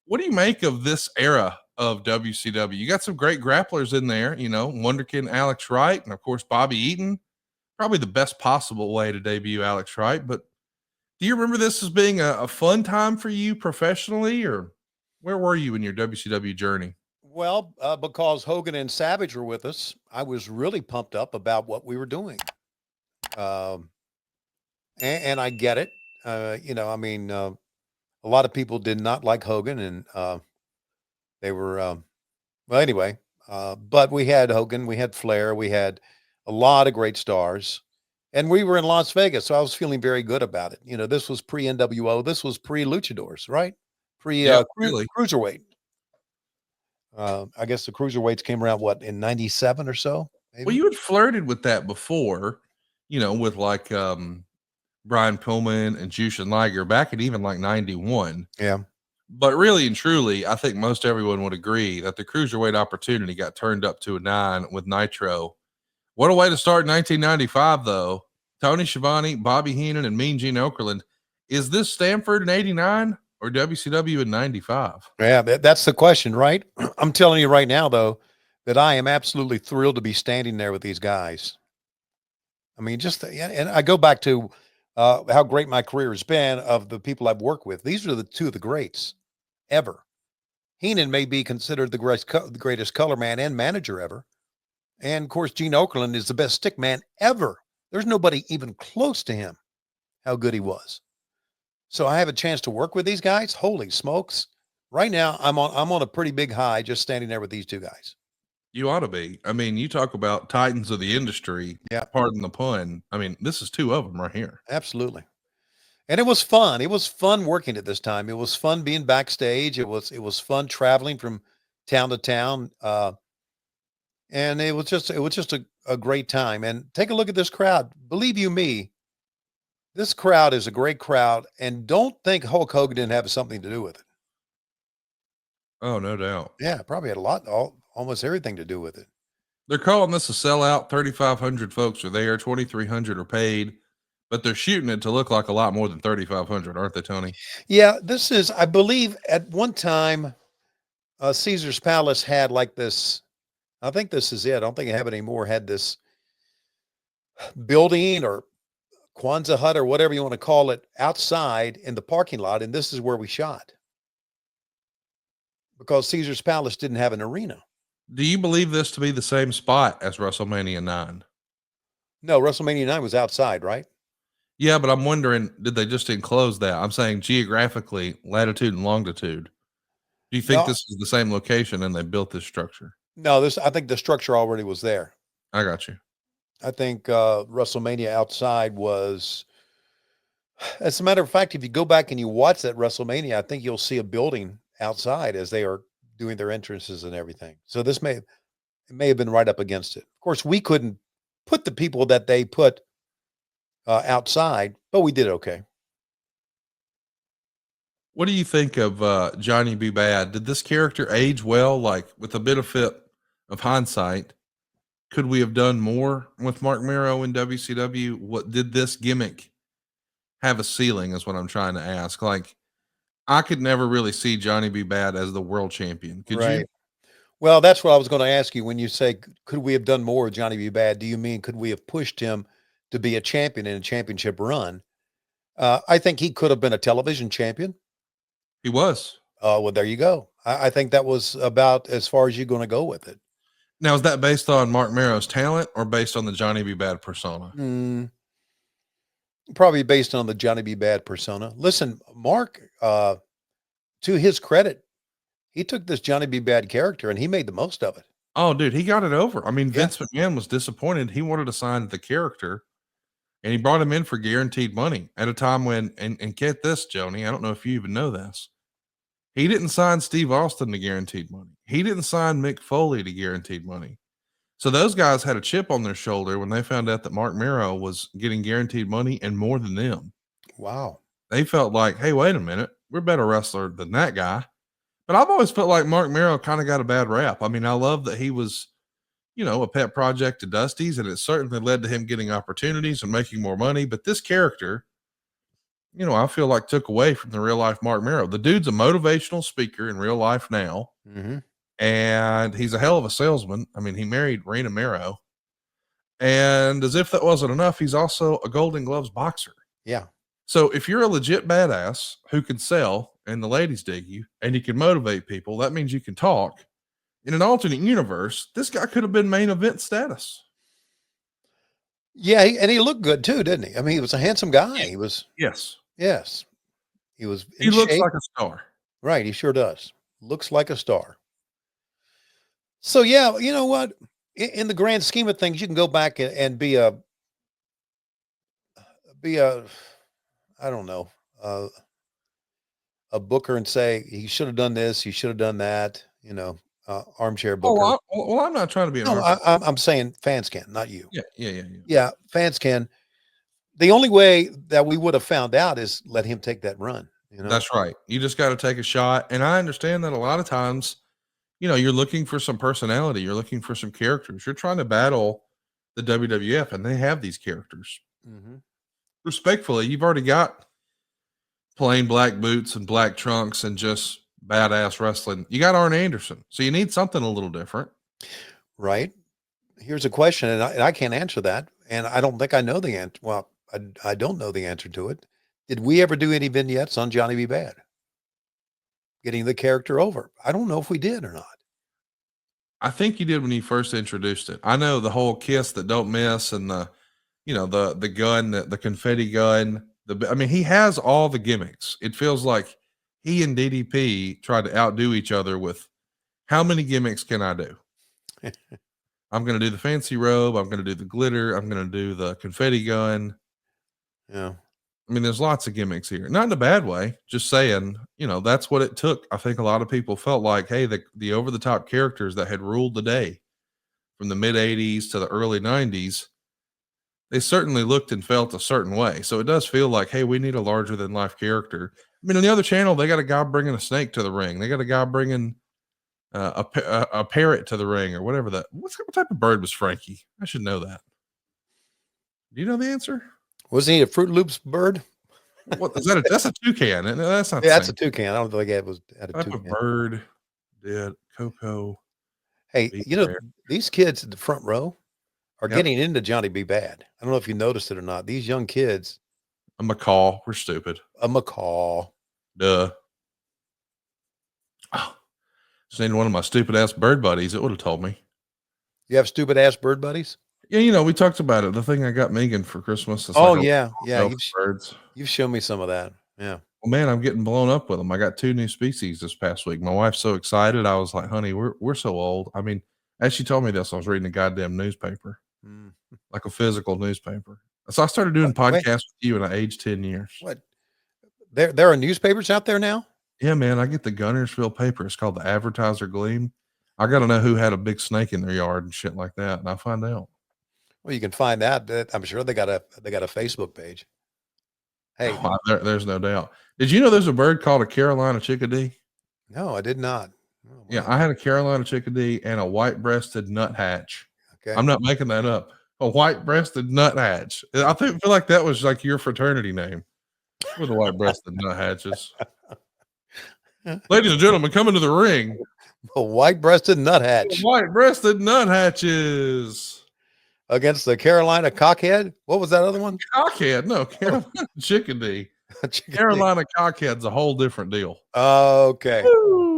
What do you make of this era of WCW? You got some great grapplers in there, Wonderkin Alex Wright, and of course Bobby Eaton. Probably the best possible way to debut Alex Wright. But do you remember this as being a fun time for you professionally, or where were you in your WCW journey? Well, because Hogan and Savage were with us, I was really pumped up about what we were doing. Um, and I get it. A lot of people did not like Hogan, and they were, well, anyway. But we had Hogan, we had Flair, we had a lot of great stars, and we were in Las Vegas, so I was feeling very good about it. This was pre NWO, this was pre Luchadors, right? Pre Yeah, really. cruiserweight. I guess the cruiserweights came around what in '97 or so, Well, maybe. you had flirted with that before, with like Brian Pillman and Jushin Liger back in even like 91. Yeah, But really and truly, I think most everyone would agree that the cruiserweight opportunity got turned up to a 9 with Nitro. What a way to start 1995, though. Tony Schiavone, Bobby Heenan, and Mean Gene Okerlund. Is this Stanford in 89 or WCW in 95? yeah. That's the question, right? I'm telling you right now, though, that I am absolutely thrilled to be standing there with these guys. I mean, yeah, and I go back to how great my career has been of the people I've worked with. These are the two of the greats ever. Heenan may be considered the greatest color man and manager ever. And of course, Gene Okerlund is the best stick man ever. There's nobody even close to him, how good he was. So I have a chance to work with these guys. Holy smokes. Right now, I'm on a pretty big high just standing there with these two guys. You ought to be. I mean, you talk about titans of the industry, Yeah, pardon the pun. I mean, this is two of them right here. absolutely. And it was fun. It was fun working at this time. It was fun being backstage. It was fun traveling from town to town. And it was just a great time. And take a look at this crowd. Believe you me, this crowd is a great crowd. And don't think Hulk Hogan didn't have something to do with it. Oh, no doubt. Yeah, probably had almost everything to do with it. They're calling this a sellout. 3,500 folks are there, 2,300 are paid, but they're shooting it to look like a lot more than 3,500, aren't they, Tony? Yeah, this is, I believe, at one time, Caesar's Palace had like this. I think this is it. I don't think I have it anymore. Had this building or Kwanzaa hut or whatever you want to call it outside in the parking lot, and this is where we shot because Caesar's Palace didn't have an arena. Do you believe this to be the same spot as WrestleMania 9? No, WrestleMania 9 was outside, right? Yeah, but I'm wondering, did they just enclose that? I'm saying geographically, latitude and longitude. Do you think No, this is the same location and they built this structure? no, this I think the structure already was there. I got you. I think WrestleMania outside was, as a matter of fact, if you go back and you watch that WrestleMania, I think you'll see a building outside as they are doing their entrances and everything. So it may have been right up against it. Of course, we couldn't put the people that they put outside, but we did okay. What do you think of Johnny B. Bad? Did this character age well? Like, with the benefit of hindsight, could we have done more with Mark Mero in WCW? What did this gimmick have a ceiling? Is what I'm trying to ask. Like, I could never really see Johnny B. Bad as the world champion. Could you? Right. Well, that's what I was going to ask you when you say, could we have done more with Johnny B. Bad? Do you mean, could we have pushed him to be a champion in a championship run? I think he could have been a television champion. He was. Well, there you go. I think that was about as far as you're going to go with it. Now, is that based on Mark Mero's talent or based on the Johnny B. Bad persona? Mm, probably based on the Johnny B. Bad persona. Listen, Mark, to his credit, he took this Johnny B. Bad character and he made the most of it. Oh, dude, he got it over. I mean, Yeah. Vince McMahon was disappointed. He wanted to sign the character, and he brought him in for guaranteed money at a time when, and get this, Joni, I don't know if you even know this. He didn't sign Steve Austin to guaranteed money. He didn't sign Mick Foley to guaranteed money. So those guys had a chip on their shoulder when they found out that Mark Mero was getting guaranteed money and more than them. Wow. They felt like, hey, wait a minute, we're a better wrestler than that guy. But I've always felt like Mark Mero kind of got a bad rap. I mean, I love that he was, a pet project to Dusty's, and it certainly led to him getting opportunities and making more money. But this character, I feel like took away from the real life Mark Mero. The dude's a motivational speaker in real life now, and he's a hell of a salesman. I mean, he married Rena Mero, and as if that wasn't enough, he's also a Golden Gloves boxer. Yeah. So if you're a legit badass who can sell and the ladies dig you and you can motivate people, that means you can talk. In an alternate universe, this guy could have been main event status. Yeah, and he looked good too, didn't he? I mean, he was a handsome guy. He was. Yes. Yes. He was. He looks like a star. Right. He sure does. Looks like a star. So, yeah, you know what? In the grand scheme of things, you can go back and be a, I don't know, a booker and say he should have done this, he should have done that, armchair booker. Well, I'm not trying to be an I'm saying fans can, not you. Yeah, fans can. The only way that we would have found out is let him take that run. That's right. You just got to take a shot. And I understand that a lot of times, you're looking for some personality, you're looking for some characters. You're trying to battle the WWF, and they have these characters. Respectfully, you've already got plain black boots and black trunks and just badass wrestling. You got Arn Anderson, so you need something a little different. Right. Here's a question, and I can't answer that, and I don't think I know the answer. Well, I don't know the answer to it. Did we ever do any vignettes on Johnny B. Bad? Getting the character over. I don't know if we did or not. I think you did when you first introduced it. I know the whole kiss that don't miss and the gun, the confetti gun. He has all the gimmicks. It feels like he and DDP tried to outdo each other with how many gimmicks can I do? I'm going to do the fancy robe. I'm going to do the glitter. I'm going to do the confetti gun. Yeah. There's lots of gimmicks here. Not in a bad way. Just saying, that's what it took. I think a lot of people felt like, hey, the over-the-top characters that had ruled the day from the mid-'80s to the early 90s, they certainly looked and felt a certain way. So it does feel like, hey, we need a larger-than-life character. On the other channel, they got a guy bringing a snake to the ring. They got a guy bringing a parrot to the ring or whatever that. What type of bird was Frankie? I should know that. Do you know the answer? Wasn't he a Fruit Loops bird? What is that? That's a toucan. That's not. Yeah, that's a toucan. I don't think it was at a type toucan. Of bird did Coco. Hey, these kids in the front row are getting into Johnny B. Bad. I don't know if you noticed it or not. These young kids. A macaw. We're stupid. A macaw. Duh. Oh, just named one of my stupid ass bird buddies. It would have told me. You have stupid ass bird buddies? Yeah, we talked about it. The thing I got Megan for Christmas. Yeah. Birds. You've shown me some of that. Yeah. Well, man, I'm getting blown up with them. I got 2 new species this past week. My wife's so excited. I was like, honey, we're so old. As she told me this, I was reading a goddamn newspaper, like a physical newspaper. So I started doing podcasts with you, and I aged 10 years. What? There are newspapers out there now? Yeah, man. I get the Gunnersville paper. It's called the Advertiser Gleam. I got to know who had a big snake in their yard and shit like that, and I find out. Well, you can find that. I'm sure they got a Facebook page. Hey, there's no doubt. Did you know there's a bird called a Carolina chickadee? No, I did not. Oh, wow. Yeah, I had a Carolina chickadee and a white-breasted nuthatch. Okay, I'm not making that up. A white-breasted nuthatch. I feel like that was like your fraternity name. With the white-breasted nuthatches. Ladies and gentlemen, coming to the ring. A white-breasted nuthatch. White-breasted nuthatches. Against the Carolina cockhead? What was that other one? Cockhead? No, Carolina chickadee. Carolina cockhead's a whole different deal. Okay. Woo.